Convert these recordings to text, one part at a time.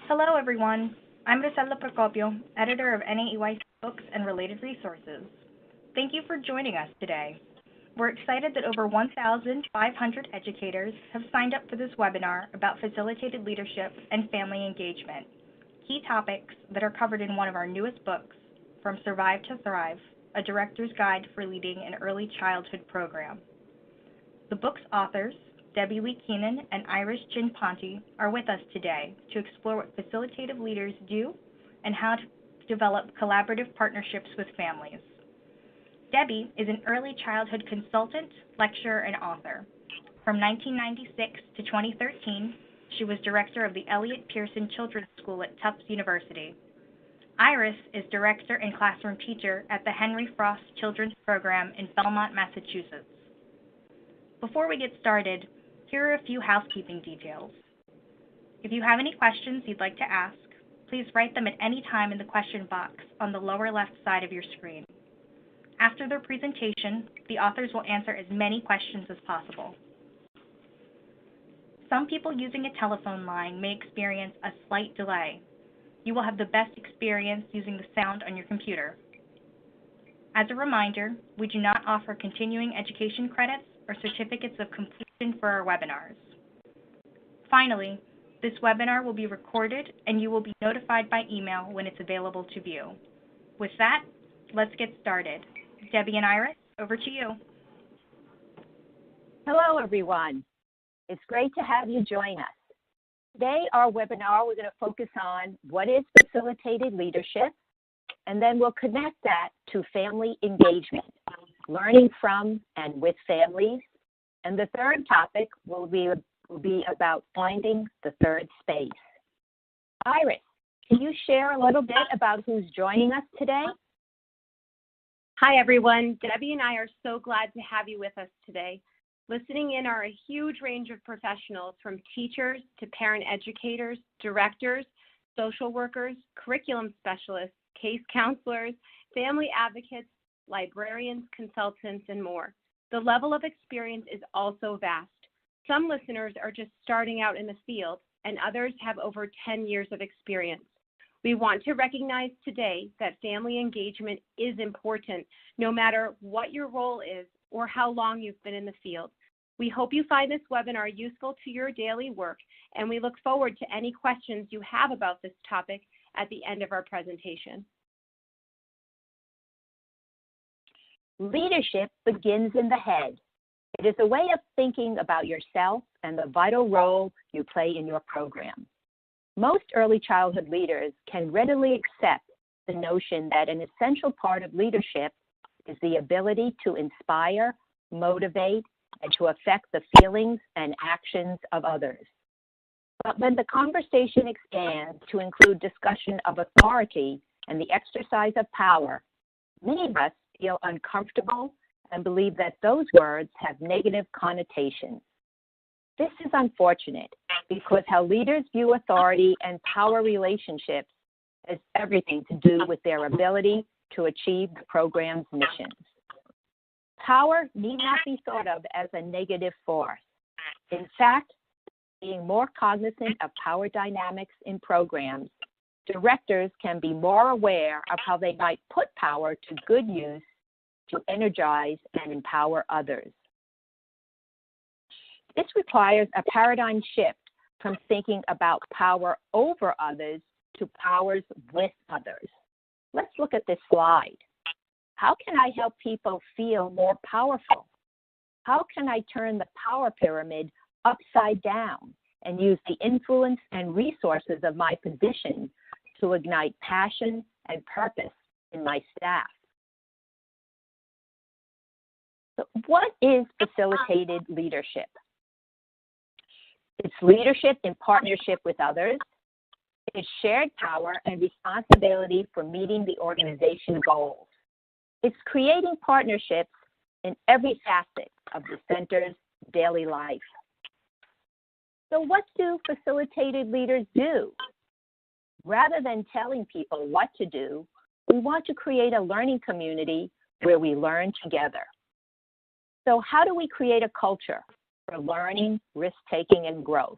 Hello, everyone. I'm Rosella Procopio, editor of NAEYC Books and Related Resources. Thank you for joining us today. We're excited that over 1,500 educators have signed up for this webinar about facilitated leadership and family engagement, key topics that are covered in one of our newest books, From Survive to Thrive, A Director's Guide for Leading an Early Childhood Program. The book's authors, Debbie LeeKeenan and Iris Ponte, are with us today to explore what facilitative leaders do and how to develop collaborative partnerships with families. Debbie is an early childhood consultant, lecturer, and author. From 1996 to 2013, she was director of the Elliott Pearson Children's School at Tufts University. Iris is director and classroom teacher at the Henry Frost Children's Program in Belmont, Massachusetts. Before we get started, here are a few housekeeping details. If you have any questions you'd like to ask, please write them at any time in the question box on the lower left side of your screen. After their presentation, the authors will answer as many questions as possible. Some people using a telephone line may experience a slight delay. You will have the best experience using the sound on your computer. As a reminder, we do not offer continuing education credits or certificates of completion for our webinars. Finally, this webinar will be recorded and you will be notified by email when it's available to view. With that, let's get started. Debbie and Iris, over to you. Hello, everyone. It's great to have you join us. Today, our webinar, we're going to focus on what is facilitated leadership, and then we'll connect that to family engagement, learning from and with families. And the third topic will be about finding the third space. Iris, can you share a little bit about who's joining us today? Hi, everyone. Debbie and I are so glad to have you with us today. Listening in are a huge range of professionals, from teachers to parent educators, directors, social workers, curriculum specialists, case counselors, family advocates, librarians, consultants, and more. The level of experience is also vast. Some listeners are just starting out in the field, and others have over 10 years of experience. We want to recognize today that family engagement is important, no matter what your role is or how long you've been in the field. We hope you find this webinar useful to your daily work, and we look forward to any questions you have about this topic at the end of our presentation. Leadership begins in the head. It is a way of thinking about yourself and the vital role you play in your program. Most early childhood leaders can readily accept the notion that an essential part of leadership is the ability to inspire, motivate, and to affect the feelings and actions of others. But when the conversation expands to include discussion of authority and the exercise of power, many of us feel uncomfortable and believe that those words have negative connotations. This is unfortunate because how leaders view authority and power relationships has everything to do with their ability to achieve the program's missions. Power need not be thought of as a negative force. In fact, being more cognizant of power dynamics in programs, directors can be more aware of how they might put power to good use to energize and empower others. This requires a paradigm shift from thinking about power over others to powers with others. Let's look at this slide. How can I help people feel more powerful? How can I turn the power pyramid upside down and use the influence and resources of my position to ignite passion and purpose in my staff? So what is facilitated leadership? It's leadership in partnership with others. It's shared power and responsibility for meeting the organization's goals. It's creating partnerships in every facet of the center's daily life. So what do facilitated leaders do? Rather than telling people what to do, we want to create a learning community where we learn together. So how do we create a culture for learning, risk-taking, and growth?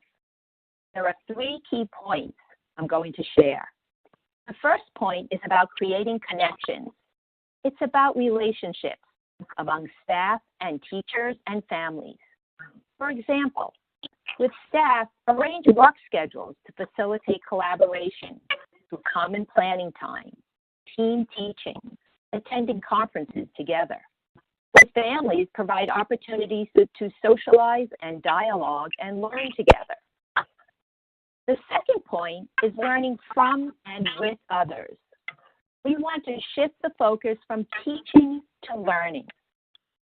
There are 3 key points I'm going to share. The first point is about creating connections. It's about relationships among staff and teachers and families. For example, with staff, arrange work schedules to facilitate collaboration through common planning time, team teaching, attending conferences together. With families, provide opportunities to socialize and dialogue and learn together. The second point is learning from and with others. We want to shift the focus from teaching to learning,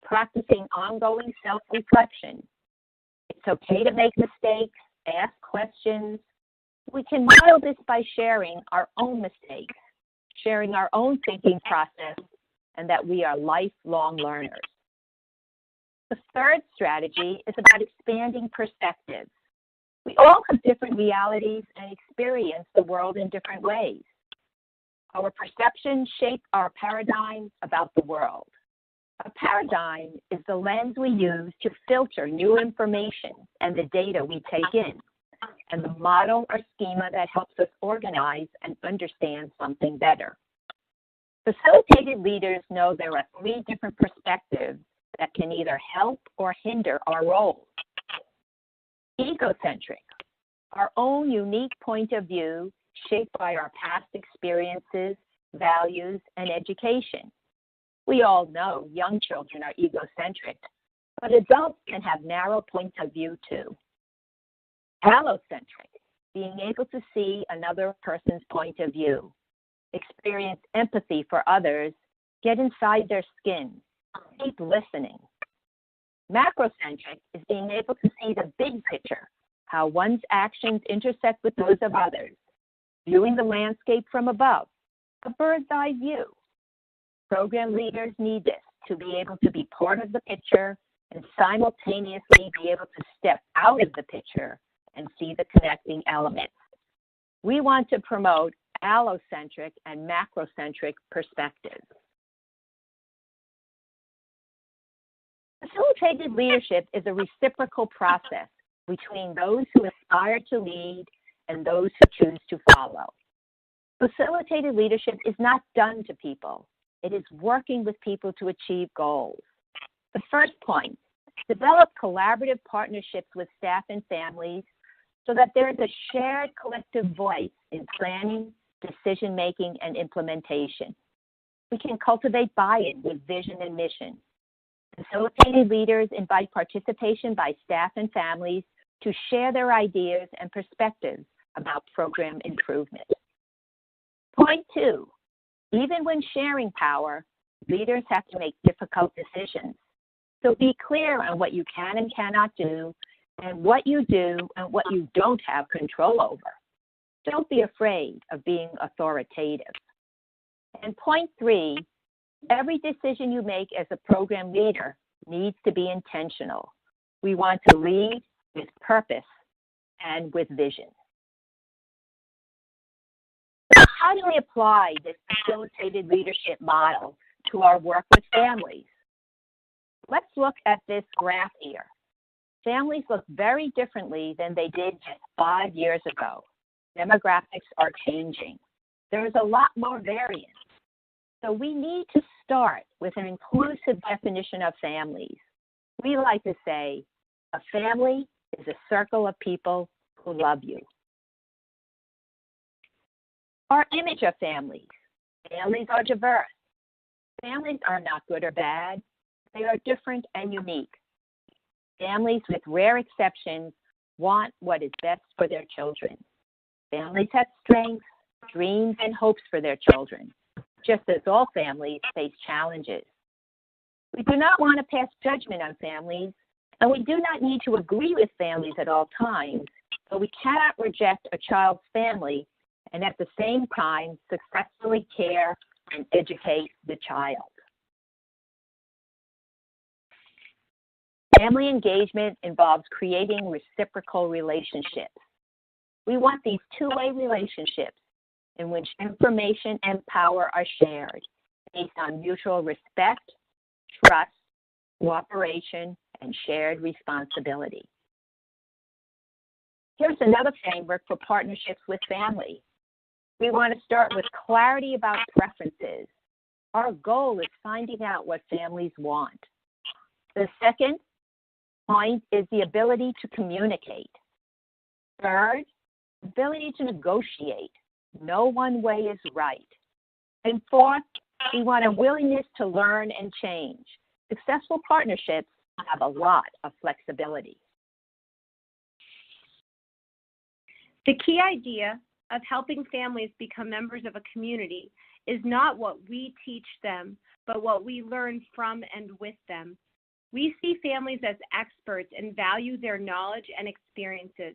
practicing ongoing self-reflection. It's okay to make mistakes, ask questions. We can model this by sharing our own mistakes, sharing our own thinking process, and that we are lifelong learners. The third strategy is about expanding perspectives. We all have different realities and experience the world in different ways. Our perceptions shape our paradigm about the world. A paradigm is the lens we use to filter new information and the data we take in, and the model or schema that helps us organize and understand something better. Facilitated leaders know there are 3 different perspectives that can either help or hinder our role. Egocentric, our own unique point of view shaped by our past experiences, values, and education. We all know young children are egocentric, but adults can have narrow points of view too. Allocentric, being able to see another person's point of view, experience empathy for others, get inside their skin, keep listening. Macrocentric is being able to see the big picture, how one's actions intersect with those of others, viewing the landscape from above, a bird's eye view. Program leaders need this to be able to be part of the picture and simultaneously be able to step out of the picture and see the connecting elements. We want to promote allocentric and macrocentric perspectives. Facilitated leadership is a reciprocal process between those who aspire to lead and those who choose to follow. Facilitated leadership is not done to people. It is working with people to achieve goals. The first point, develop collaborative partnerships with staff and families so that there is a shared collective voice in planning, decision-making, and implementation. We can cultivate buy-in with vision and mission. Facilitated leaders invite participation by staff and families to share their ideas and perspectives about program improvement. Point 2, even when sharing power, leaders have to make difficult decisions. So be clear on what you can and cannot do, and what you do and what you don't have control over. Don't be afraid of being authoritative. And point 3, every decision you make as a program leader needs to be intentional. We want to lead with purpose and with vision. So how do we apply this facilitated leadership model to our work with families? Let's look at this graph here. Families look very differently than they did just 5 years ago. Demographics are changing. There is a lot more variance. So we need to start with an inclusive definition of families. We like to say, a family is a circle of people who love you. Our image of families. Families are diverse. Families are not good or bad. They are different and unique. Families, with rare exceptions, want what is best for their children. Families have strengths, dreams, and hopes for their children, just as all families face challenges. We do not want to pass judgment on families, and we do not need to agree with families at all times, but we cannot reject a child's family and at the same time successfully care and educate the child. Family engagement involves creating reciprocal relationships. We want these two-way relationships in which information and power are shared based on mutual respect, trust, cooperation, and shared responsibility. Here's another framework for partnerships with family. We want to start with clarity about preferences. Our goal is finding out what families want. The second point is the ability to communicate. Third, ability to negotiate. No one way is right. And fourth, we want a willingness to learn and change. Successful partnerships have a lot of flexibility. The key idea of helping families become members of a community is not what we teach them, but what we learn from and with them. We see families as experts and value their knowledge and experiences.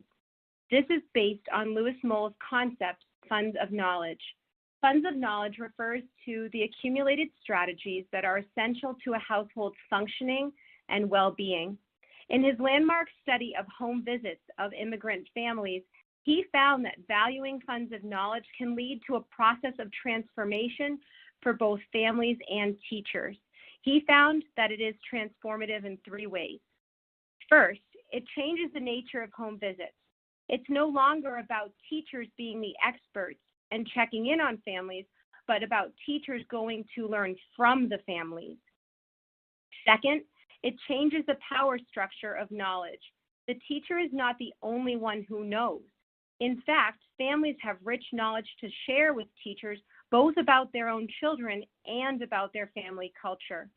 This is based on Lewis Moll's concept, funds of knowledge. Funds of knowledge refers to the accumulated strategies that are essential to a household's functioning and well-being. In his landmark study of home visits of immigrant families, he found that valuing funds of knowledge can lead to a process of transformation for both families and teachers. He found that it is transformative in 3 ways. First, it changes the nature of home visits. It's no longer about teachers being the experts and checking in on families, but about teachers going to learn from the families. Second, it changes the power structure of knowledge. The teacher is not the only one who knows. In fact, families have rich knowledge to share with teachers, both about their own children and about their family culture.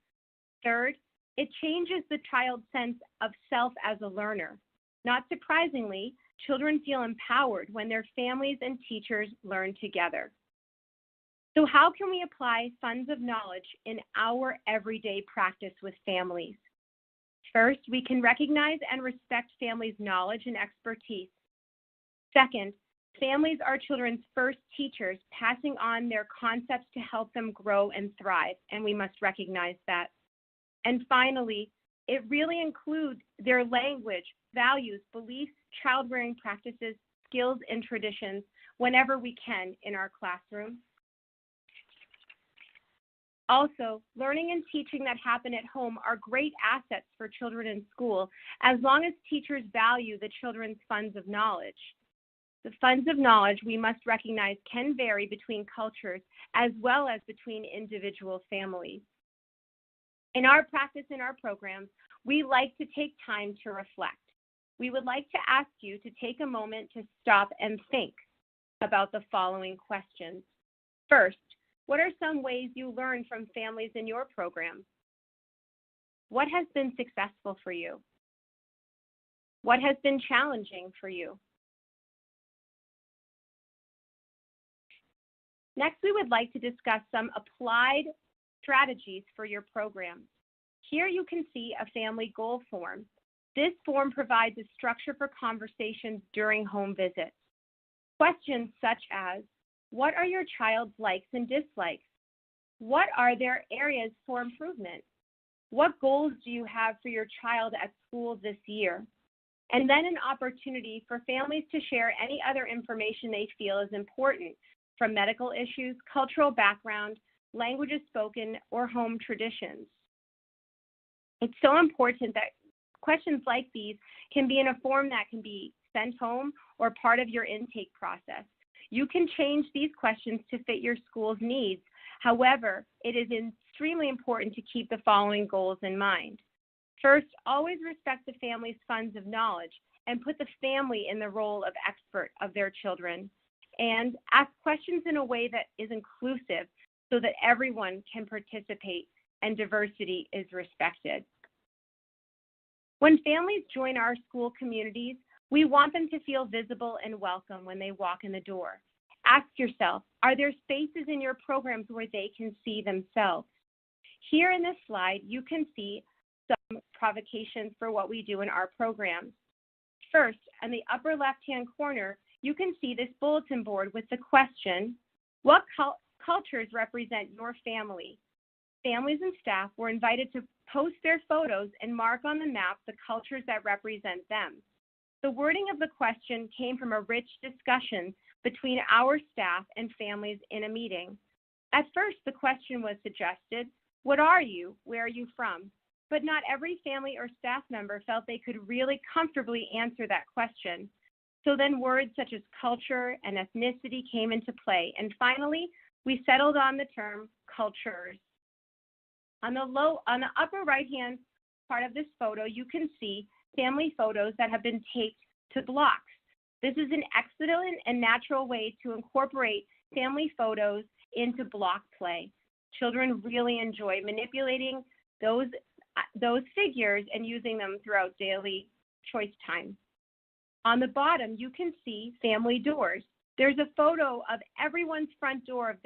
Third, it changes the child's sense of self as a learner. Not surprisingly, children feel empowered when their families and teachers learn together. So how can we apply funds of knowledge in our everyday practice with families? First, we can recognize and respect families' knowledge and expertise. Second, families are children's first teachers, passing on their concepts to help them grow and thrive, and we must recognize that. And finally, it really includes their language, values, beliefs, child-rearing practices, skills, and traditions whenever we can in our classroom. Also, learning and teaching that happen at home are great assets for children in school, as long as teachers value the children's funds of knowledge. The funds of knowledge, we must recognize, can vary between cultures as well as between individual families. In our practice in our programs, we like to take time to reflect. We would like to ask you to take a moment to stop and think about the following questions. First, what are some ways you learn from families in your program? What has been successful for you? What has been challenging for you? Next, we would like to discuss some applied strategies for your program. Here you can see a family goal form. This form provides a structure for conversations during home visits. Questions such as, what are your child's likes and dislikes? What are their areas for improvement? What goals do you have for your child at school this year? And then an opportunity for families to share any other information they feel is important, from medical issues, cultural background, languages spoken, or home traditions. It's so important that questions like these can be in a form that can be sent home or part of your intake process. You can change these questions to fit your school's needs. However, it is extremely important to keep the following goals in mind. First, always respect the family's funds of knowledge and put the family in the role of expert of their children. And ask questions in a way that is inclusive so that everyone can participate and diversity is respected. When families join our school communities, we want them to feel visible and welcome when they walk in the door. Ask yourself, are there spaces in your programs where they can see themselves? Here in this slide, you can see some provocations for what we do in our programs. First, in the upper left-hand corner, you can see this bulletin board with the question, what cultures represent your family? Families and staff were invited to post their photos and mark on the map the cultures that represent them. The wording of the question came from a rich discussion between our staff and families in a meeting. At first, the question was suggested, what are you? Where are you from? But not every family or staff member felt they could really comfortably answer that question. So then words such as culture and ethnicity came into play. And finally, we settled on the term cultures. On the upper right-hand part of this photo, you can see family photos that have been taped to blocks. This is an excellent and natural way to incorporate family photos into block play. Children really enjoy manipulating those figures and using them throughout daily choice time. On the bottom, you can see family doors. There's a photo of everyone's front door of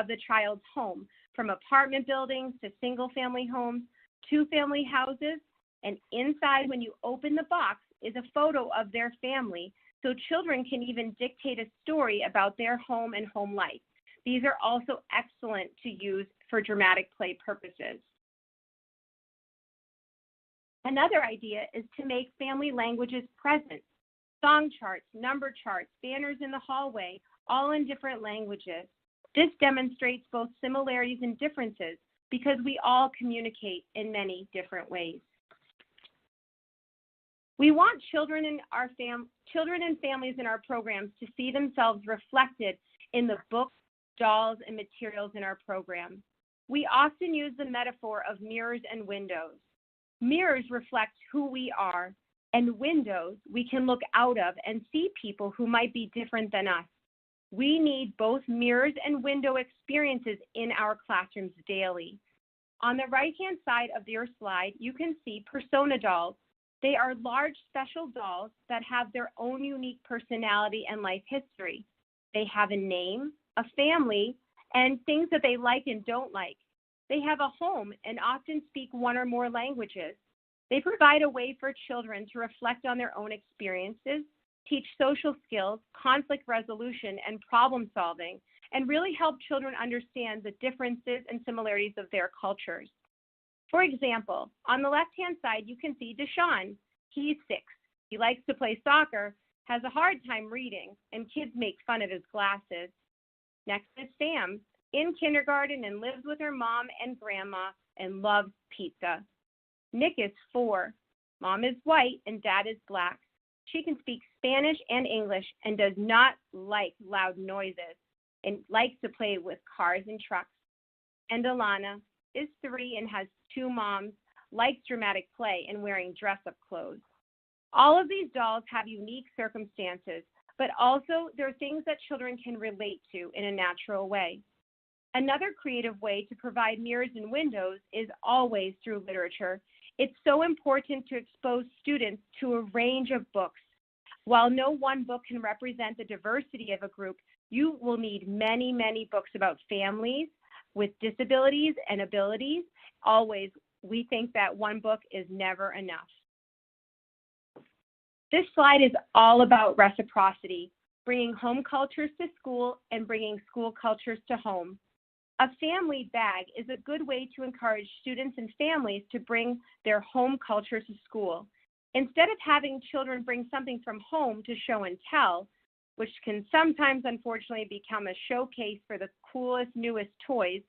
the child's home, from apartment buildings to single-family homes, two-family houses, and inside, when you open the box, is a photo of their family, so children can even dictate a story about their home and home life. These are also excellent to use for dramatic play purposes. Another idea is to make family languages present. Song charts, number charts, banners in the hallway, all in different languages. This demonstrates both similarities and differences because we all communicate in many different ways. We want children and families in our programs to see themselves reflected in the books, dolls, and materials in our program. We often use the metaphor of mirrors and windows. Mirrors reflect who we are, and windows we can look out of and see people who might be different than us. We need both mirrors and window experiences in our classrooms daily. On the right-hand side of your slide, you can see persona dolls. They are large special dolls that have their own unique personality and life history. They have a name, a family, and things that they like and don't like. They have a home and often speak one or more languages. They provide a way for children to reflect on their own experiences, teach social skills, conflict resolution, and problem solving, and really help children understand the differences and similarities of their cultures. For example, on the left-hand side, you can see Deshaun. He's 6. He likes to play soccer, has a hard time reading, and kids make fun of his glasses. Next is Sam, in kindergarten and lives with her mom and grandma and loves pizza. Nick is 4. Mom is white and dad is black. She can speak Spanish and English and does not like loud noises and likes to play with cars and trucks. And Alana is 3 and has 2 moms, likes dramatic play and wearing dress-up clothes. All of these dolls have unique circumstances, but also there are things that children can relate to in a natural way. Another creative way to provide mirrors and windows is always through literature. It's so important to expose students to a range of books. While no one book can represent the diversity of a group, you will need many, many books about families with disabilities and abilities. Always, we think that one book is never enough. This slide is all about reciprocity, bringing home cultures to school and bringing school cultures to home. A family bag is a good way to encourage students and families to bring their home culture to school. Instead of having children bring something from home to show and tell, which can sometimes unfortunately become a showcase for the coolest, newest toys,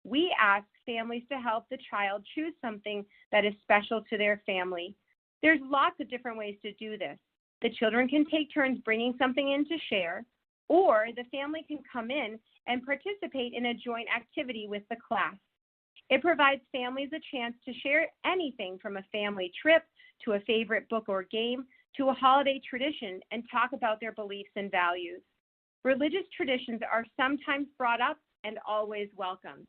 we ask families to help the child choose something that is special to their family. There's lots of different ways to do this. The children can take turns bringing something in to share, or the family can come in and participate in a joint activity with the class. It provides families a chance to share anything from a family trip to a favorite book or game to a holiday tradition and talk about their beliefs and values. Religious traditions are sometimes brought up and always welcomed.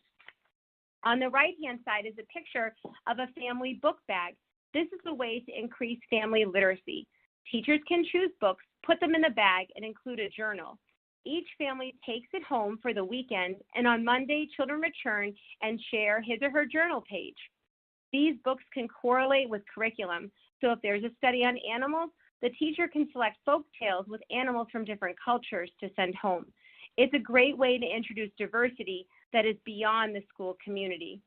On the right-hand side is a picture of a family book bag. This is a way to increase family literacy. Teachers can choose books, put them in the bag, and include a journal. Each family takes it home for the weekend, and on Monday, children return and share his or her journal page. These books can correlate with curriculum, so if there's a study on animals, the teacher can select folk tales with animals from different cultures to send home. It's a great way to introduce diversity that is beyond the school community.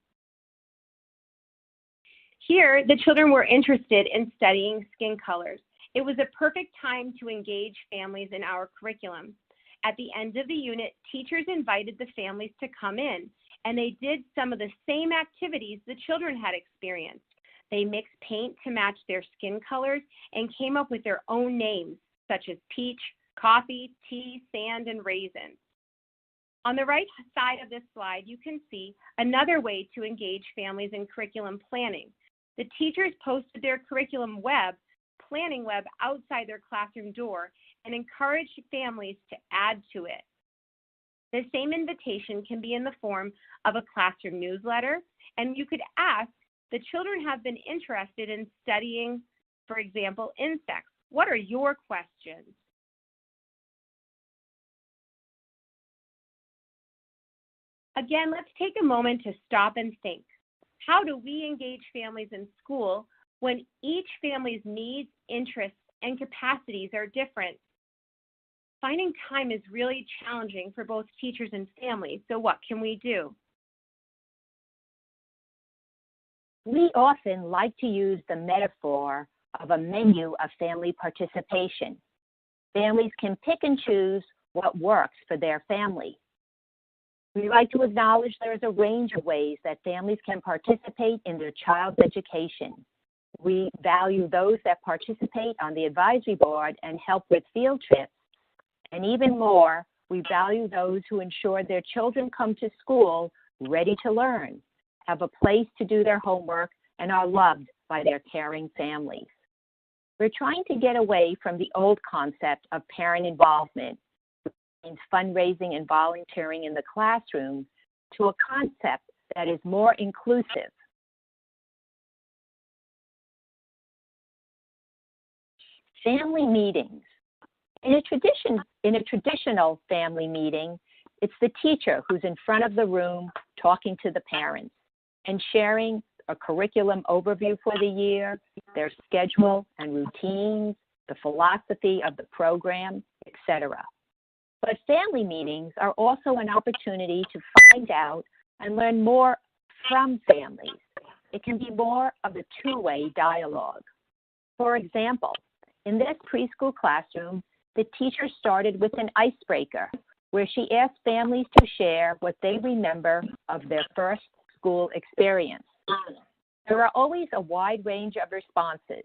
Here, the children were interested in studying skin colors. It was a perfect time to engage families in our curriculum. At the end of the unit, teachers invited the families to come in, and they did some of the same activities the children had experienced. They mixed paint to match their skin colors and came up with their own names, such as peach, coffee, tea, sand, and raisins. On the right side of this slide, you can see another way to engage families in curriculum planning. The teachers posted their curriculum planning web outside their classroom door and encouraged families to add to it. The same invitation can be in the form of a classroom newsletter, and you could ask, the children have been interested in studying, for example, insects. What are your questions? Again, let's take a moment to stop and think. How do we engage families in school when each family's needs, interests, and capacities are different? Finding time is really challenging for both teachers and families, so what can we do? We often like to use the metaphor of a menu of family participation. Families can pick and choose what works for their family. We like to acknowledge there is a range of ways that families can participate in their child's education. We value those that participate on the advisory board and help with field trips. And even more, we value those who ensure their children come to school ready to learn, have a place to do their homework, and are loved by their caring families. We're trying to get away from the old concept of parent involvement, which means fundraising and volunteering in the classroom, to a concept that is more inclusive. Family meetings. In a traditional family meeting, it's the teacher who's in front of the room talking to the parents and sharing a curriculum overview for the year, their schedule and routines, the philosophy of the program, etc. But family meetings are also an opportunity to find out and learn more from families. It can be more of a two-way dialogue. For example, in this preschool classroom, the teacher started with an icebreaker where she asked families to share what they remember of their first school experience. There are always a wide range of responses.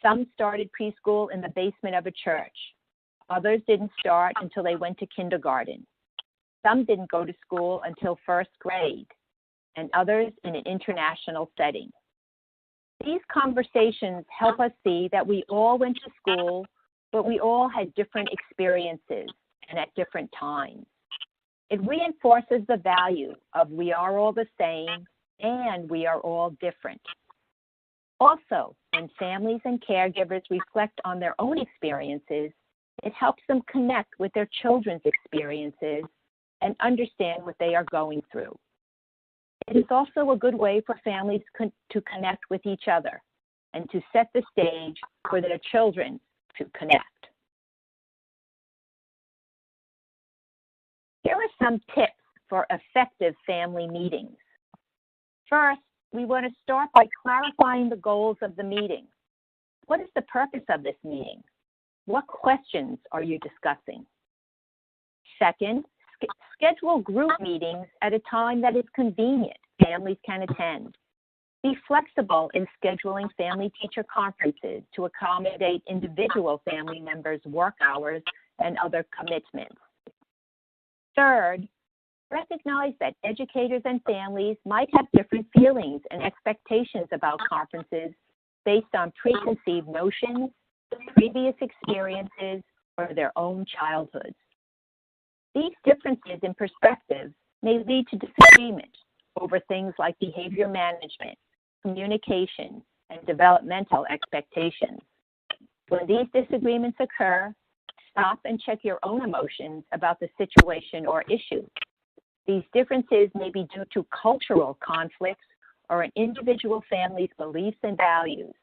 Some started preschool in the basement of a church. Others didn't start until they went to kindergarten. Some didn't go to school until first grade, and others in an international setting. These conversations help us see that we all went to school, but we all had different experiences and at different times. It reinforces the value of we are all the same and we are all different. Also, when families and caregivers reflect on their own experiences, it helps them connect with their children's experiences and understand what they are going through. It is also a good way for families to connect with each other and to set the stage for their children to connect. Here are some tips for effective family meetings. First, we want to start by clarifying the goals of the meeting. What is the purpose of this meeting? What questions are you discussing? Second, schedule group meetings at a time that is convenient. Families can attend. Be flexible in scheduling family-teacher conferences to accommodate individual family members' work hours and other commitments. Third, recognize that educators and families might have different feelings and expectations about conferences based on preconceived notions, previous experiences, or their own childhoods. These differences in perspective may lead to disagreement over things like behavior management, communication, and developmental expectations. When these disagreements occur, stop and check your own emotions about the situation or issue. These differences may be due to cultural conflicts or an individual family's beliefs and values.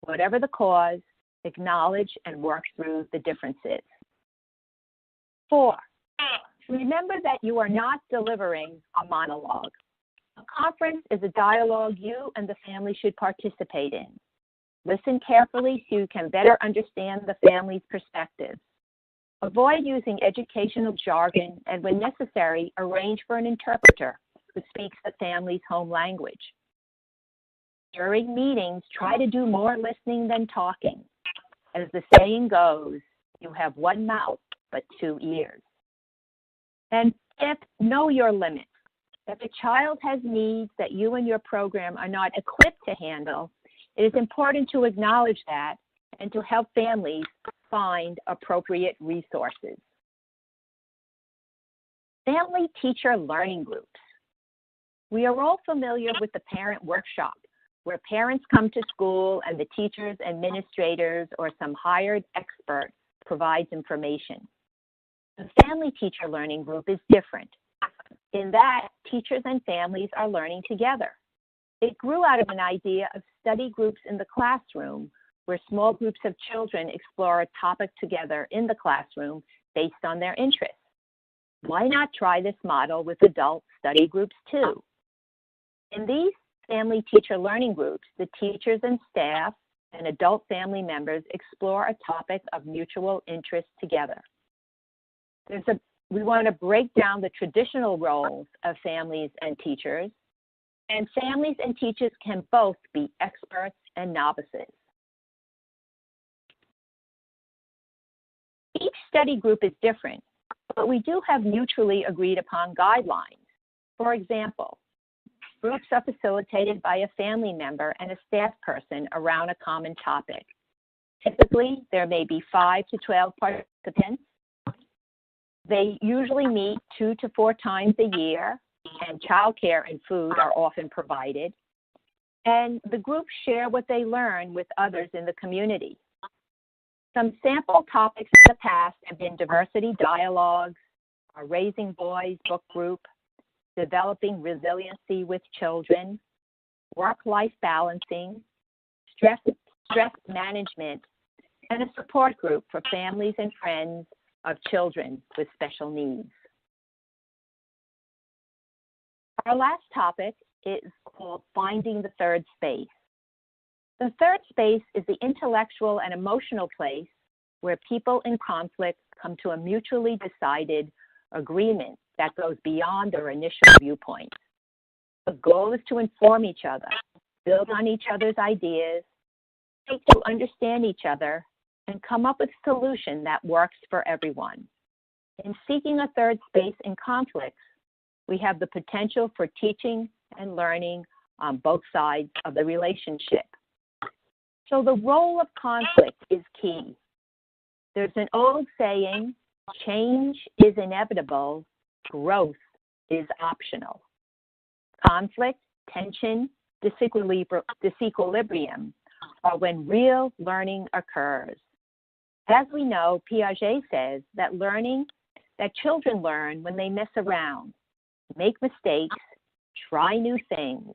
Whatever the cause, acknowledge and work through the differences. 4, remember that you are not delivering a monologue. A conference is a dialogue you and the family should participate in. Listen carefully so you can better understand the family's perspective. Avoid using educational jargon and, when necessary, arrange for an interpreter who speaks the family's home language. During meetings, try to do more listening than talking. As the saying goes, you have one mouth but two ears. And fifth, know your limits. If a child has needs that you and your program are not equipped to handle, it is important to acknowledge that and to help families find appropriate resources. Family teacher learning groups. We are all familiar with the parent workshop, where parents come to school and the teachers, administrators, or some hired expert provides information. The family teacher learning group is different in that teachers and families are learning together. It grew out of an idea of study groups in the classroom, where small groups of children explore a topic together in the classroom based on their interests. Why not try this model with adult study groups too? In these family teacher learning groups, the teachers and staff and adult family members explore a topic of mutual interest together. We want to break down the traditional roles of families and teachers, and families and teachers can both be experts and novices. Each study group is different, but we do have mutually agreed upon guidelines. For example, groups are facilitated by a family member and a staff person around a common topic. Typically, there may be 5 to 12 participants. They usually meet 2 to 4 times a year, and childcare and food are often provided. And the groups share what they learn with others in the community. Some sample topics in the past have been diversity dialogues, a Raising Boys book group, developing resiliency with children, work-life balancing, stress management, and a support group for families and friends of children with special needs. Our last topic is called Finding the Third Space. The third space is the intellectual and emotional place where people in conflict come to a mutually decided agreement that goes beyond their initial viewpoint. The goal is to inform each other, build on each other's ideas, seek to understand each other, and come up with a solution that works for everyone. In seeking a third space in conflicts, we have the potential for teaching and learning on both sides of the relationship. So the role of conflict is key. There's an old saying, change is inevitable, growth is optional. Conflict, tension, disequilibrium are when real learning occurs. As we know, Piaget says that children learn when they mess around, make mistakes, try new things,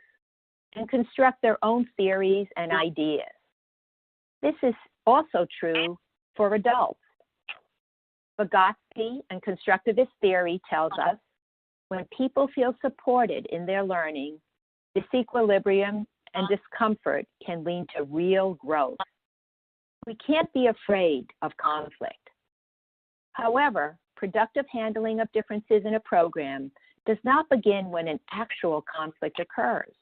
and construct their own theories and ideas. This is also true for adults. Vygotsky and constructivist theory tells us when people feel supported in their learning, disequilibrium and discomfort can lead to real growth. We can't be afraid of conflict. However, productive handling of differences in a program does not begin when an actual conflict occurs.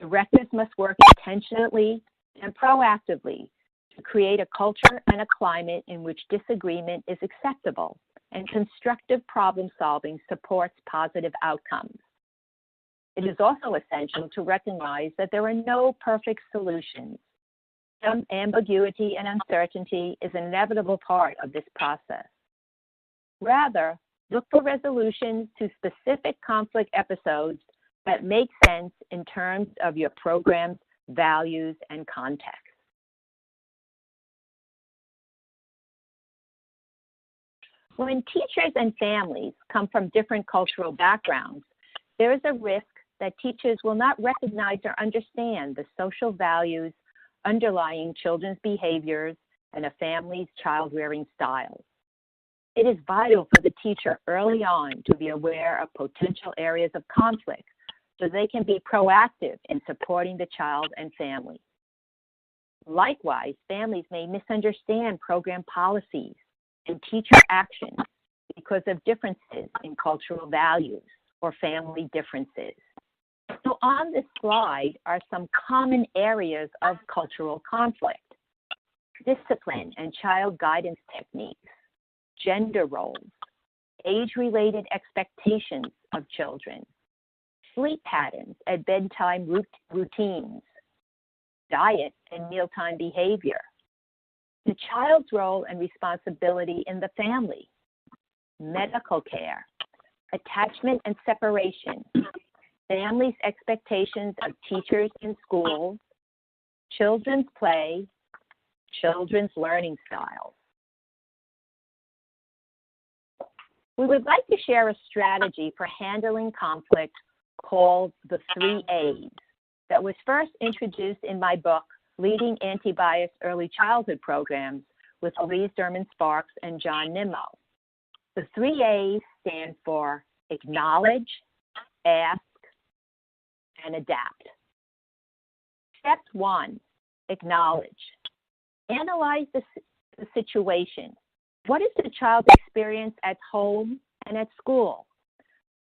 Directors must work intentionally and proactively to create a culture and a climate in which disagreement is acceptable and constructive problem solving supports positive outcomes. It is also essential to recognize that there are no perfect solutions. Some ambiguity and uncertainty is an inevitable part of this process. Rather, look for resolutions to specific conflict episodes that make sense in terms of your program's values and context. When teachers and families come from different cultural backgrounds, there is a risk that teachers will not recognize or understand the social values underlying children's behaviors and a family's child-rearing styles. It is vital for the teacher early on to be aware of potential areas of conflict so they can be proactive in supporting the child and family. Likewise, families may misunderstand program policies and teacher actions because of differences in cultural values or family differences. So on this slide are some common areas of cultural conflict. discipline and child guidance techniques, gender roles, age-related expectations of children, sleep patterns and bedtime routines, diet and mealtime behavior, the child's role and responsibility in the family, medical care, attachment and separation, families' expectations of teachers in schools, children's play, children's learning styles. We would like to share a strategy for handling conflict called the 3 A's that was first introduced in my book, Leading Anti-Bias Early Childhood Programs with Elise Derman-Sparks and John Nimmo. The 3 A's stand for acknowledge, ask, and adapt. Step 1, acknowledge. Analyze the situation. What is the child's experience at home and at school?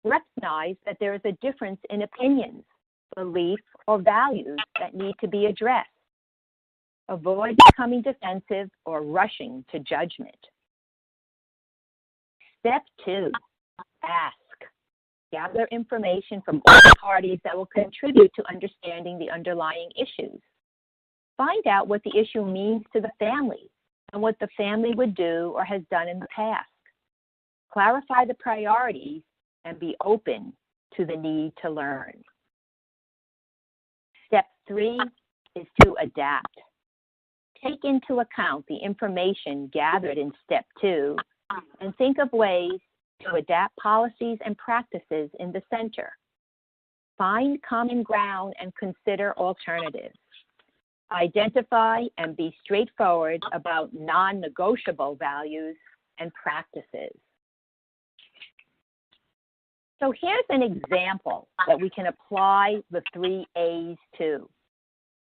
Recognize that there is a difference in opinions, beliefs, or values that need to be addressed. Avoid becoming defensive or rushing to judgment. Step 2, ask. Gather information from all parties that will contribute to understanding the underlying issues. Find out what the issue means to the family and what the family would do or has done in the past. Clarify the priorities and be open to the need to learn. Step 3 is to adapt. Take into account the information gathered in Step 2 and think of ways to adapt policies and practices in the center. Find common ground and consider alternatives. Identify and be straightforward about non-negotiable values and practices. So here's an example that we can apply the 3 A's to.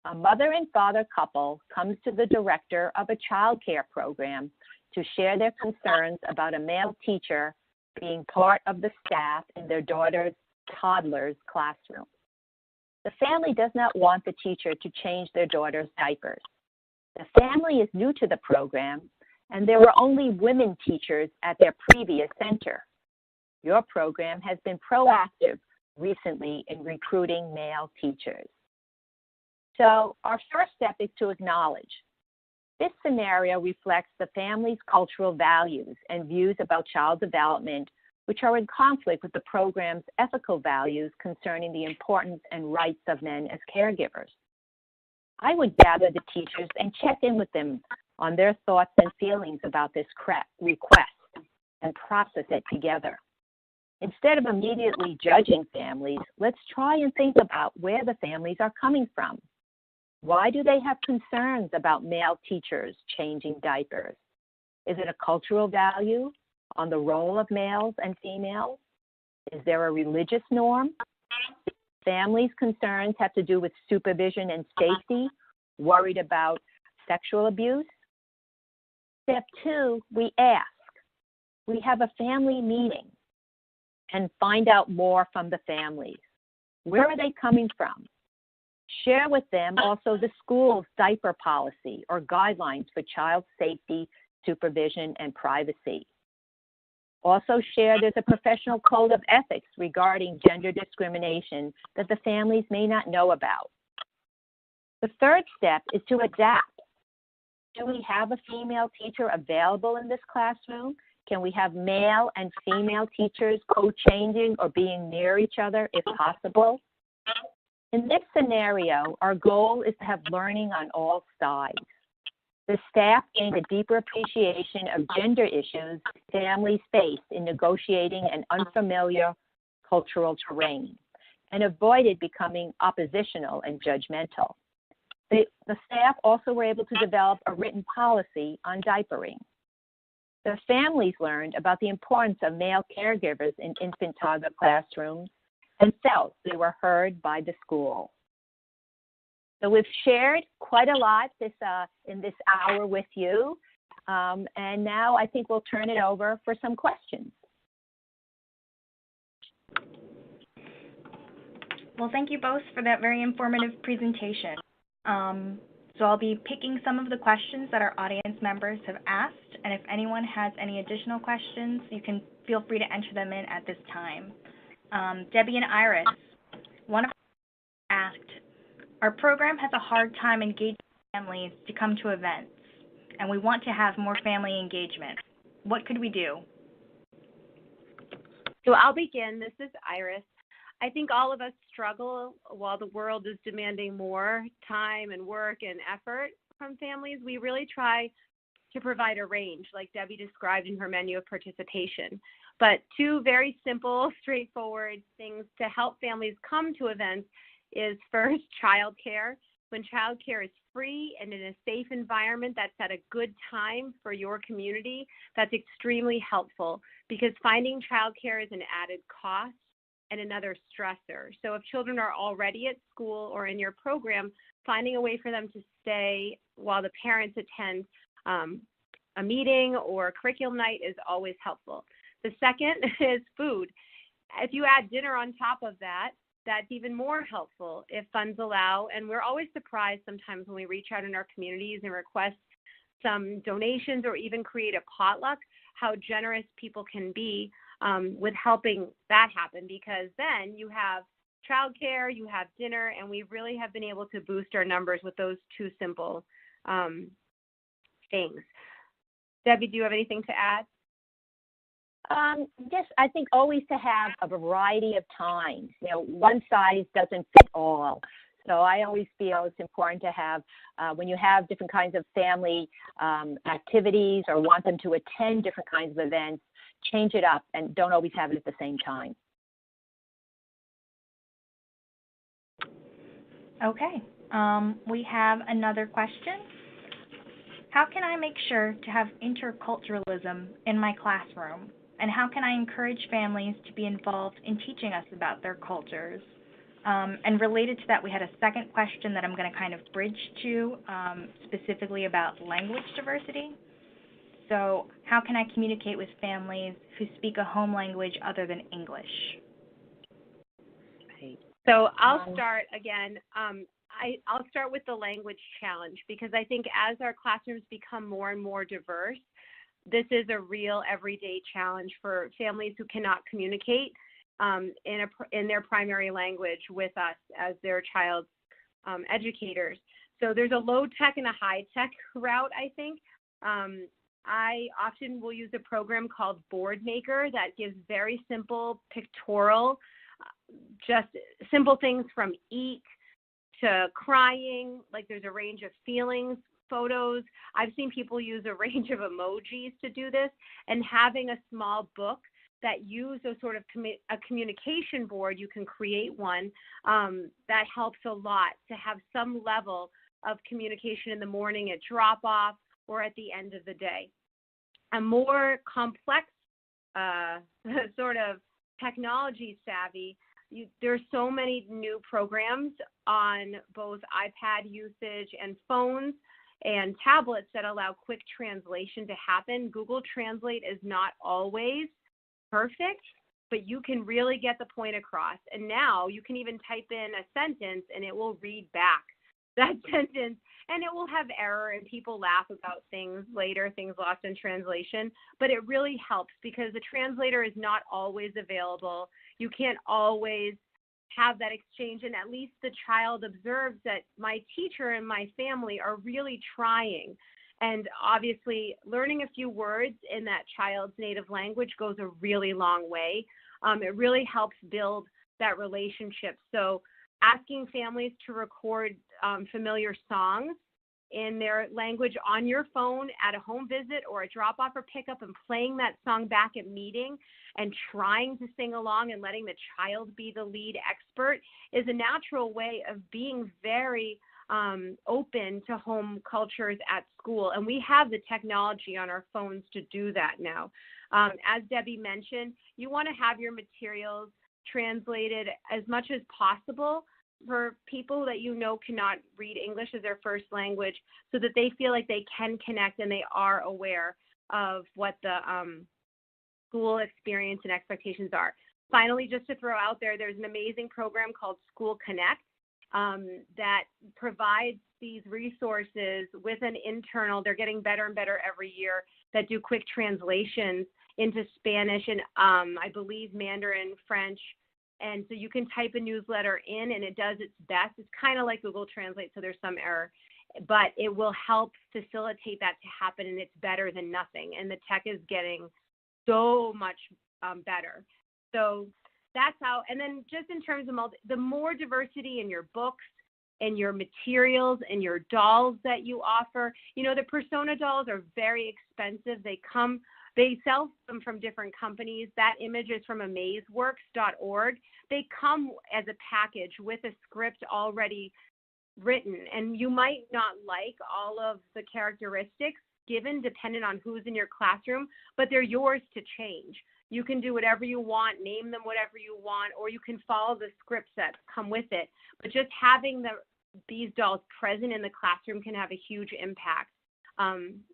A mother and father couple comes to the director of a child care program to share their concerns about a male teacher being part of the staff in their daughter's toddler's classroom. The family does not want the teacher to change their daughter's diapers. The family is new to the program, and there were only women teachers at their previous center. Your program has been proactive recently in recruiting male teachers. So our first step is to acknowledge. This scenario reflects the family's cultural values and views about child development, which are in conflict with the program's ethical values concerning the importance and rights of men as caregivers. I would gather the teachers and check in with them on their thoughts and feelings about this request and process it together. Instead of immediately judging families, let's try and think about where the families are coming from. Why do they have concerns about male teachers changing diapers? Is it a cultural value on the role of males and females? Is there a religious norm? Families' concerns have to do with supervision and safety, worried about sexual abuse. Step 2, we ask. We have a family meeting and find out more from the families. Where are they coming from? Share with them also the school's diaper policy or guidelines for child safety, supervision, and privacy. Also share there's a professional code of ethics regarding gender discrimination that the families may not know about. The third step is to adapt. Do we have a female teacher available in this classroom? Can we have male and female teachers co-changing or being near each other if possible? In this scenario, our goal is to have learning on all sides. The staff gained a deeper appreciation of gender issues families face in negotiating an unfamiliar cultural terrain and avoided becoming oppositional and judgmental. The staff also were able to develop a written policy on diapering. The families learned about the importance of male caregivers in infant toddler classrooms and felt they were heard by the school. So we've shared quite a lot in this hour with you, and now I think we'll turn it over for some questions. Well, thank you both for that very informative presentation. So I'll be picking some of the questions that our audience members have asked, and if anyone has any additional questions, you can feel free to enter them in at this time. Debbie and Iris, one of us asked, our program has a hard time engaging families to come to events, and we want to have more family engagement. What could we do? So I'll begin. This is Iris. I think all of us struggle while the world is demanding more time and work and effort from families. We really try to provide a range, like Debbie described in her menu of participation. But two very simple, straightforward things to help families come to events is first, childcare. When childcare is free and in a safe environment that's at a good time for your community, that's extremely helpful because finding childcare is an added cost and another stressor. So if children are already at school or in your program, finding a way for them to stay while the parents attend a meeting or a curriculum night is always helpful. The second is food. If you add dinner on top of that, that's even more helpful if funds allow. And we're always surprised sometimes when we reach out in our communities and request some donations or even create a potluck, how generous people can be with helping that happen, because then you have childcare, you have dinner, and we really have been able to boost our numbers with those two simple things. Debbie, do you have anything to add? Yes, I think always to have a variety of times. You know, one size doesn't fit all. So I always feel it's important to have, when you have different kinds of family activities or want them to attend different kinds of events, change it up and don't always have it at the same time. Okay, we have another question. How can I make sure to have interculturalism in my classroom? And how can I encourage families to be involved in teaching us about their cultures? And related to that, we had a second question that I'm going to kind of bridge to, specifically about language diversity. So how can I communicate with families who speak a home language other than English? So I'll start again. I'll start with the language challenge, because I think as our classrooms become more and more diverse, this is a real everyday challenge for families who cannot communicate in their primary language with us as their child's educators. So there's a low tech and a high tech route, I think. I often will use a program called Board Maker that gives very simple pictorial, just simple things from eat to crying, like there's a range of feelings, photos. I've seen people use a range of emojis to do this, and having a small book that use a sort of a communication board, you can create one that helps a lot to have some level of communication in the morning at drop-off or at the end of the day. A more complex sort of technology savvy, there's so many new programs on both iPad usage and phones and tablets that allow quick translation to happen. Google Translate is not always perfect, but you can really get the point across. And now you can even type in a sentence and it will read back that sentence, and it will have error and people laugh about things later, things lost in translation, but it really helps because the translator is not always available. You can't always have that exchange, and at least the child observes that my teacher and my family are really trying. And obviously, learning a few words in that child's native language goes a really long way. It really helps build that relationship. So asking families to record familiar songs in their language on your phone at a home visit or a drop-off or pickup, and playing that song back at meeting and trying to sing along and letting the child be the lead expert is a natural way of being very open to home cultures at school. And we have the technology on our phones to do that now. As Debbie mentioned, you want to have your materials translated as much as possible for people that you know cannot read English as their first language, so that they feel like they can connect and they are aware of what the school experience and expectations are. Finally, just to throw out there, there's an amazing program called School Connect, that provides these resources with an internal, they're getting better and better every year, that do quick translations into Spanish and I believe Mandarin, French. And so you can type a newsletter in and it does its best. It's kind of like Google Translate, so there's some error, but it will help facilitate that to happen, and it's better than nothing. And the tech is getting so much better. So that's how, and then just in terms of the more diversity in your books and your materials and your dolls that you offer, you know, the persona dolls are very expensive. They sell them from different companies. That image is from amazeworks.org. They come as a package with a script already written, and you might not like all of the characteristics given depending on who's in your classroom, but they're yours to change. You can do whatever you want, name them whatever you want, or you can follow the scripts that come with it. But just having these dolls present in the classroom can have a huge impact,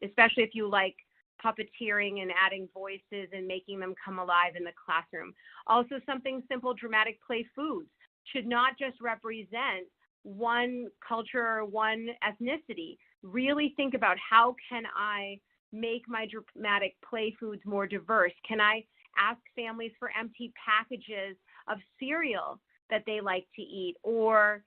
especially if you like puppeteering and adding voices and making them come alive in the classroom. Also, something simple, dramatic play foods should not just represent one culture or one ethnicity. Really think about, how can I make my dramatic play foods more diverse? Can I ask families for empty packages of cereal that they like to eat, or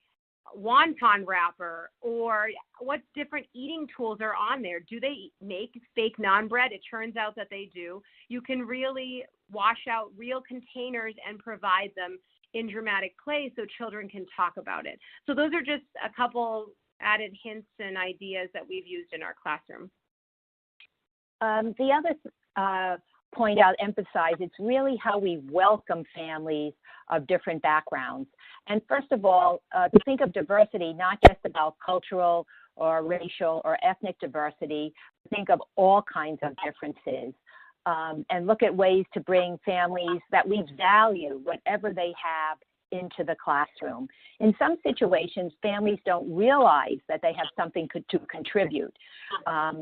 wonton wrapper, or what different eating tools are on there? Do they make fake naan bread? It turns out that they do. You can really wash out real containers and provide them in dramatic play so children can talk about it. So those are just a couple added hints and ideas that we've used in our classroom. The other point I'll emphasize, it's really how we welcome families of different backgrounds. And first of all, to think of diversity, not just about cultural or racial or ethnic diversity, think of all kinds of differences. And look at ways to bring families that we value, whatever they have, into the classroom. In some situations, families don't realize that they have something to contribute.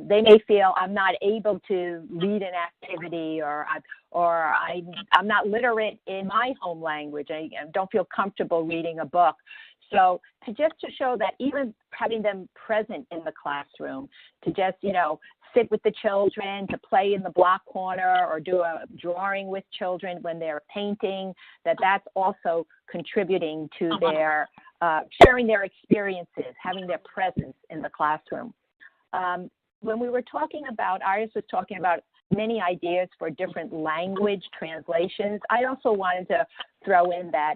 They may feel, I'm not able to lead an activity, or I'm not literate in my home language. I don't feel comfortable reading a book. So to show that even having them present in the classroom, to just, sit with the children, to play in the block corner, or do a drawing with children when they're painting, that's also contributing to their sharing their experiences, having their presence in the classroom. When we were talking about, Iris was talking about many ideas for different language translations. I also wanted to throw in that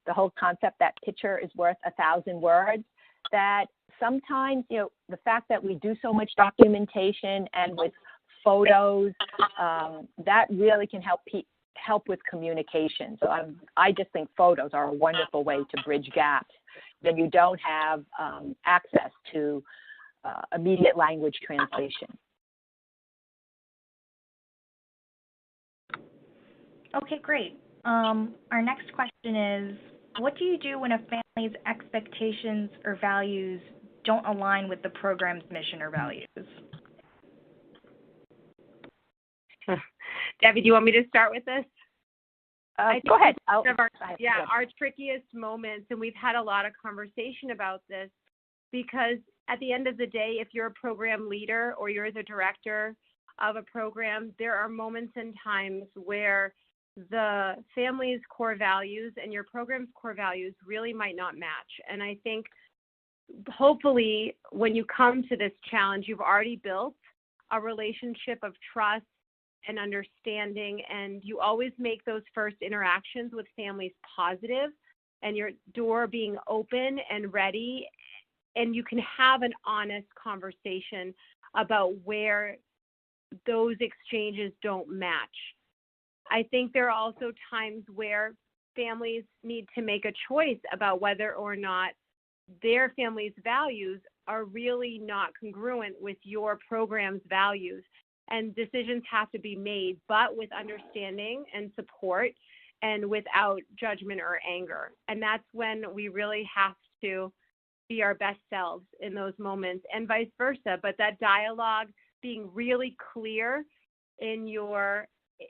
the whole concept that picture is worth 1,000 words, that sometimes, the fact that we do so much documentation and with photos, that really can help with communication. So I just think photos are a wonderful way to bridge gaps when you don't have access to immediate language translation. Okay, great. Our next question is, what do you do when a family's expectations or values don't align with the program's mission or values? Debbie, do you want me to start with this? Go ahead. Our trickiest moments, and we've had a lot of conversation about this, because at the end of the day, if you're a program leader or you're the director of a program, there are moments and times where the family's core values and your program's core values really might not match. And I think hopefully when you come to this challenge, you've already built a relationship of trust and understanding, and you always make those first interactions with families positive, and your door being open and ready, and you can have an honest conversation about where those exchanges don't match. I think there are also times where families need to make a choice about whether or not their family's values are really not congruent with your program's values. And decisions have to be made, but with understanding and support and without judgment or anger. And that's when we really have to be our best selves in those moments, and vice versa. But that dialogue, being really clear in your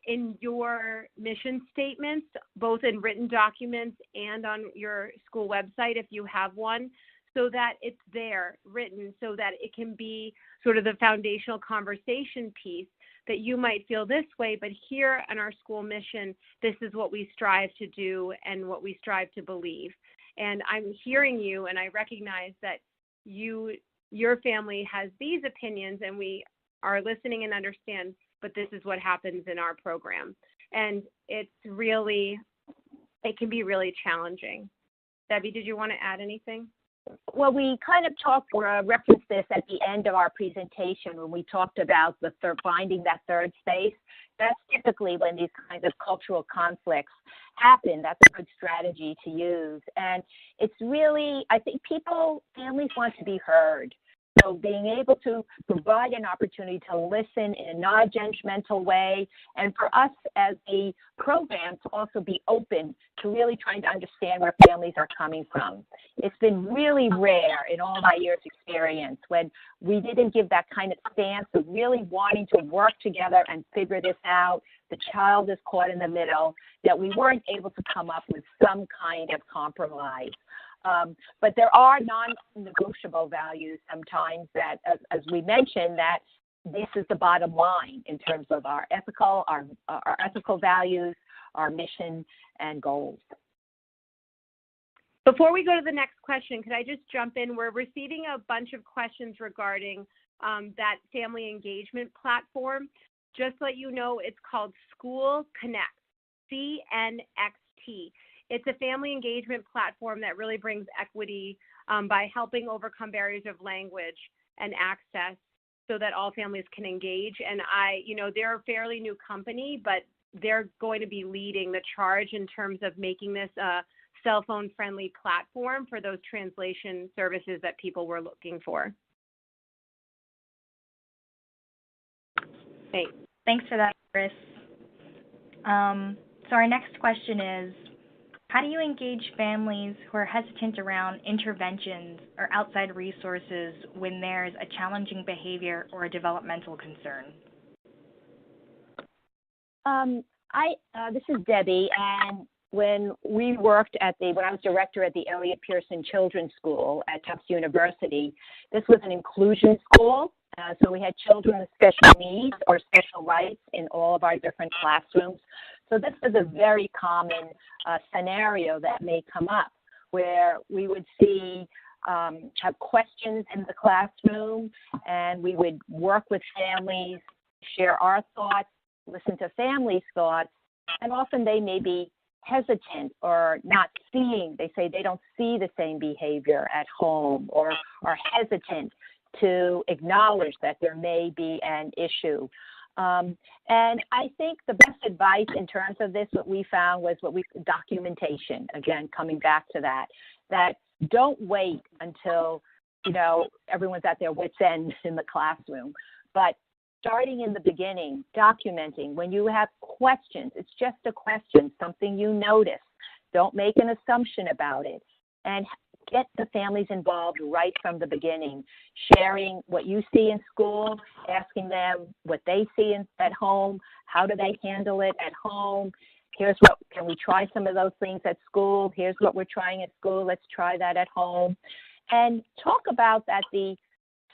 in your mission statements, both in written documents and on your school website if you have one, so that it's there written so that it can be sort of the foundational conversation piece that you might feel this way, but here in our school mission, this is what we strive to do and what we strive to believe. And I'm hearing you, and I recognize that your family has these opinions, and we are listening and understand, but this is what happens in our program. And it can be really challenging. Debbie, did you want to add anything? Well, we kind of referenced this at the end of our presentation when we talked about finding that third space. That's typically when these kinds of cultural conflicts happen. That's a good strategy to use. And it's really, I think families want to be heard. So being able to provide an opportunity to listen in a non-judgmental way, and for us as a program to also be open to really trying to understand where families are coming from. It's been really rare in all my years' experience when we didn't give that kind of stance of really wanting to work together and figure this out. The child is caught in the middle, that we weren't able to come up with some kind of compromise. But there are non-negotiable values sometimes that, as we mentioned, that this is the bottom line in terms of our ethical values, our mission, and goals. Before we go to the next question, could I just jump in? We're receiving a bunch of questions regarding that family engagement platform. Just to let you know, it's called School Connect, CNXT. It's a family engagement platform that really brings equity by helping overcome barriers of language and access so that all families can engage. And they're a fairly new company, but they're going to be leading the charge in terms of making this a cell phone friendly platform for those translation services that people were looking for. Thanks for that, Chris. So our next question is, how do you engage families who are hesitant around interventions or outside resources when there's a challenging behavior or a developmental concern? This is Debbie, and when we worked when I was director at the Elliott Pearson Children's School at Tufts University, this was an inclusion school. So we had children with special needs or special rights in all of our different classrooms. So this is a very common scenario that may come up where we would have questions in the classroom, and we would work with families, share our thoughts, listen to families' thoughts, and often they may be hesitant or not seeing. They say they don't see the same behavior at home or are hesitant to acknowledge that there may be an issue. And I think the best advice in terms of this, what we found was documentation. Again, coming back to that don't wait until, everyone's at their wit's end in the classroom, but starting in the beginning, documenting. When you have questions, it's just a question, something you notice. Don't make an assumption about it. And get the families involved right from the beginning, sharing what you see in school, asking them what they see at home, how do they handle it at home, can we try some of those things at school, here's what we're trying at school, let's try that at home. And talk about that the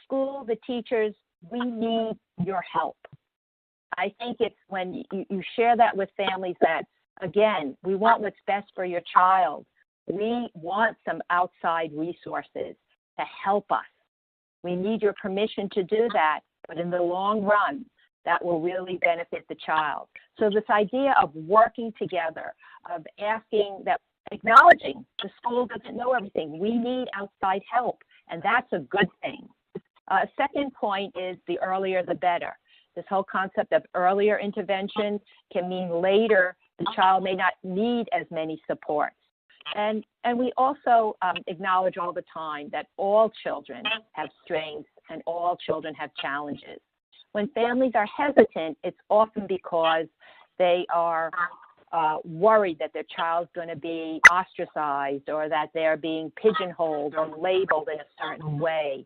school, the teachers, we need your help. I think it's when you share that with families that, again, we want what's best for your child. We want some outside resources to help us. We need your permission to do that, but in the long run, that will really benefit the child. So this idea of working together, of acknowledging the school doesn't know everything. We need outside help, and that's a good thing. Second point is the earlier the better. This whole concept of earlier intervention can mean later the child may not need as many supports. And we also acknowledge all the time that all children have strengths and all children have challenges. When families are hesitant, it's often because they are worried that their child's going to be ostracized or that they're being pigeonholed or labeled in a certain way.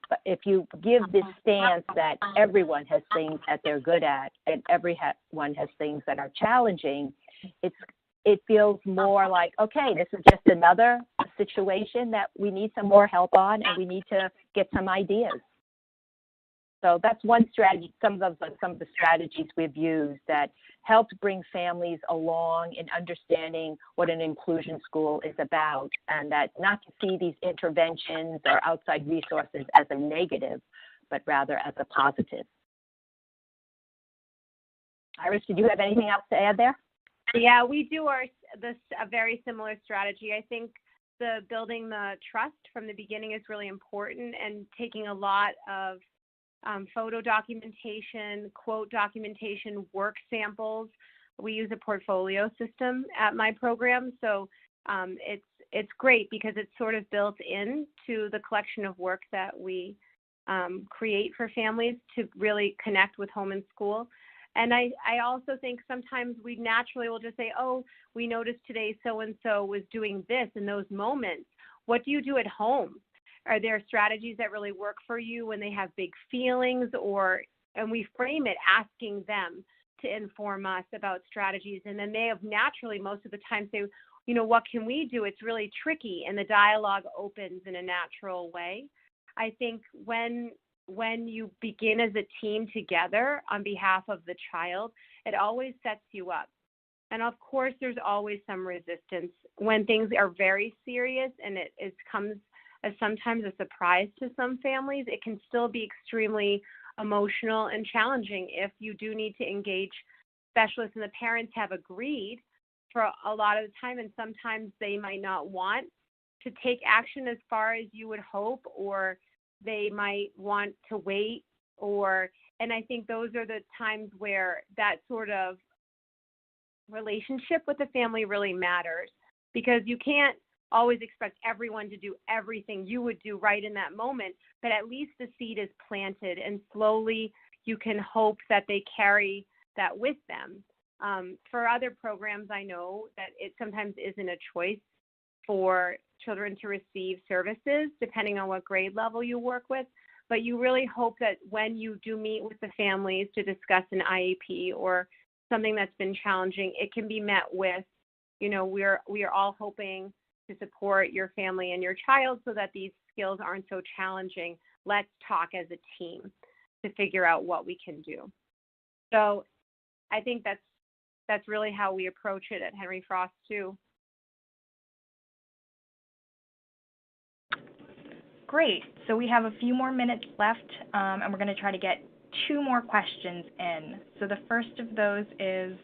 But if you give this stance that everyone has things that they're good at and everyone has things that are challenging, it feels more like, okay, this is just another situation that we need some more help on, and we need to get some ideas. So that's one strategy, some of the strategies we've used that helped bring families along in understanding what an inclusion school is about, and that not to see these interventions or outside resources as a negative, but rather as a positive. Iris, did you have anything else to add there? Yeah, we do a very similar strategy. I think building the trust from the beginning is really important, and taking a lot of photo documentation, quote documentation, work samples. We use a portfolio system at my program, so it's great because it's sort of built into the collection of work that we create for families to really connect with home and school. And I also think sometimes we naturally will just say, oh, we noticed today so-and-so was doing this in those moments. What do you do at home? Are there strategies that really work for you when they have big feelings? And we frame it asking them to inform us about strategies. And then they have naturally, most of the time, say, you know, what can we do? It's really tricky. And the dialogue opens in a natural way. I think when you begin as a team together on behalf of the child, it always sets you up. And of course, there's always some resistance when things are very serious, and it comes as sometimes a surprise to some families. It can still be extremely emotional and challenging if you do need to engage specialists and the parents have agreed for a lot of the time, and sometimes they might not want to take action as far as you would hope, or they might want to wait, and I think those are the times where that sort of relationship with the family really matters, because you can't always expect everyone to do everything you would do right in that moment, but at least the seed is planted, and slowly you can hope that they carry that with them. For other programs, I know that it sometimes isn't a choice for children to receive services, depending on what grade level you work with, but you really hope that when you do meet with the families to discuss an IEP or something that's been challenging, it can be met with, you know, we are all hoping to support your family and your child so that these skills aren't so challenging. Let's talk as a team to figure out what we can do. So I think that's really how we approach it at Henry Frost too. Great. So we have a few more minutes left, and we're going to try to get 2 more questions in. So the first of those is,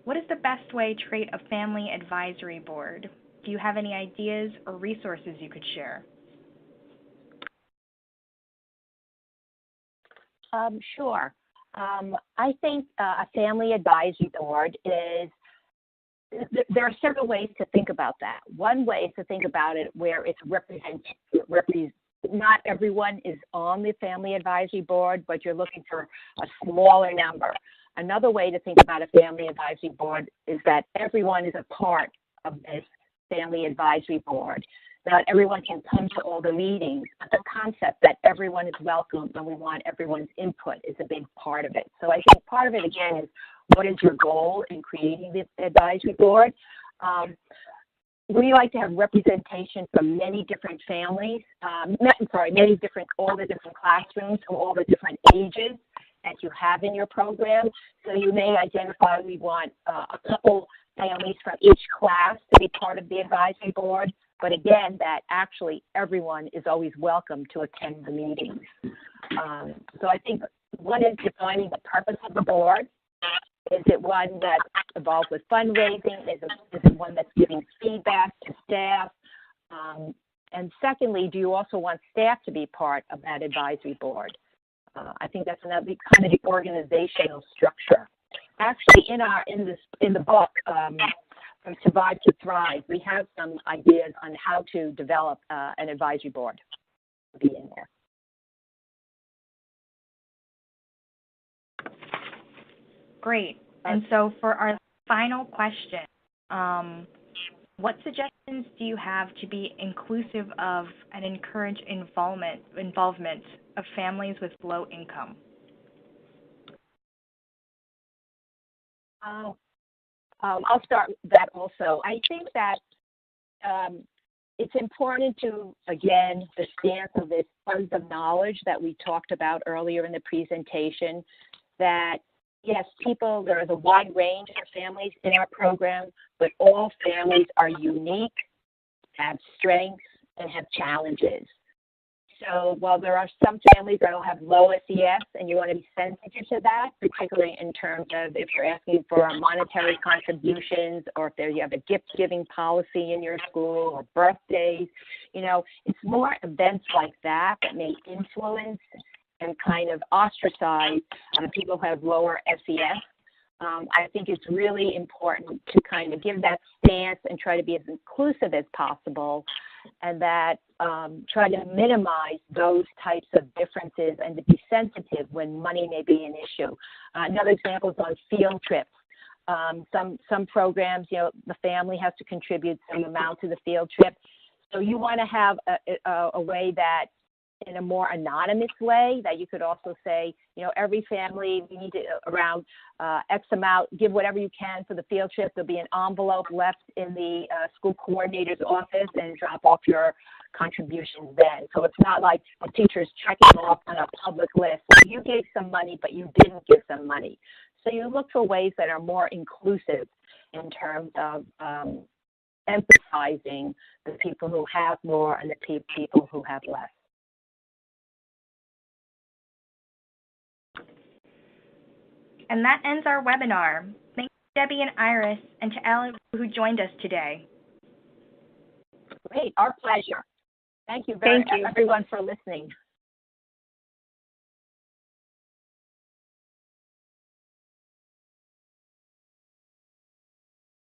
what is the best way to create a family advisory board? Do you have any ideas or resources you could share? Sure. I think a family advisory board there are several ways to think about that. One way is to think about it where it's not everyone is on the family advisory board, but you're looking for a smaller number. Another way to think about a family advisory board is that everyone is a part of this family advisory board. Not everyone can come to all the meetings, but the concept that everyone is welcome and we want everyone's input is a big part of it. So I think part of it, again, is what is your goal in creating the advisory board? We like to have representation from many different families, all the different classrooms from all the different ages that you have in your program. So you may identify we want a couple families from each class to be part of the advisory board. But again, that actually everyone is always welcome to attend the meetings. So I think one is defining the purpose of the board. Is it one that's involved with fundraising? Is it one that's giving feedback to staff? And secondly, do you also want staff to be part of that advisory board? I think that's another kind of the organizational structure. Actually, in the book, From Survive to Thrive, we have some ideas on how to develop an advisory board to be in there. Great. And so for our final question, What suggestions do you have to be inclusive of and encourage involvement of families with low income? I'll start that also. I think that it's important to, again, the stance of this funds of knowledge that we talked about earlier in the presentation, that yes, there is a wide range of families in our program, but all families are unique, have strengths, and have challenges. So while there are some families that will have low SES, and you want to be sensitive to that, particularly in terms of if you're asking for monetary contributions or if you have a gift-giving policy in your school or birthdays, it's more events like that that may influence and kind of ostracize people who have lower SES. I think it's really important to kind of give that stance and try to be as inclusive as possible, and that try to minimize those types of differences and to be sensitive when money may be an issue. Another example is on field trips. Some programs, the family has to contribute some amount to the field trip. So you want to have a way that, in a more anonymous way, that you could also say, every family, we need to around X amount, give whatever you can for the field trip. There'll be an envelope left in the school coordinator's office, and drop off your contributions then. So it's not like the teacher's checking off on a public list. You gave some money, but you didn't give some money. So you look for ways that are more inclusive in terms of emphasizing the people who have more and the people who have less. And that ends our webinar. Thank you, Debbie and Iris, and to Alan who joined us today. Great, our pleasure. Thank you very much, everyone, for listening.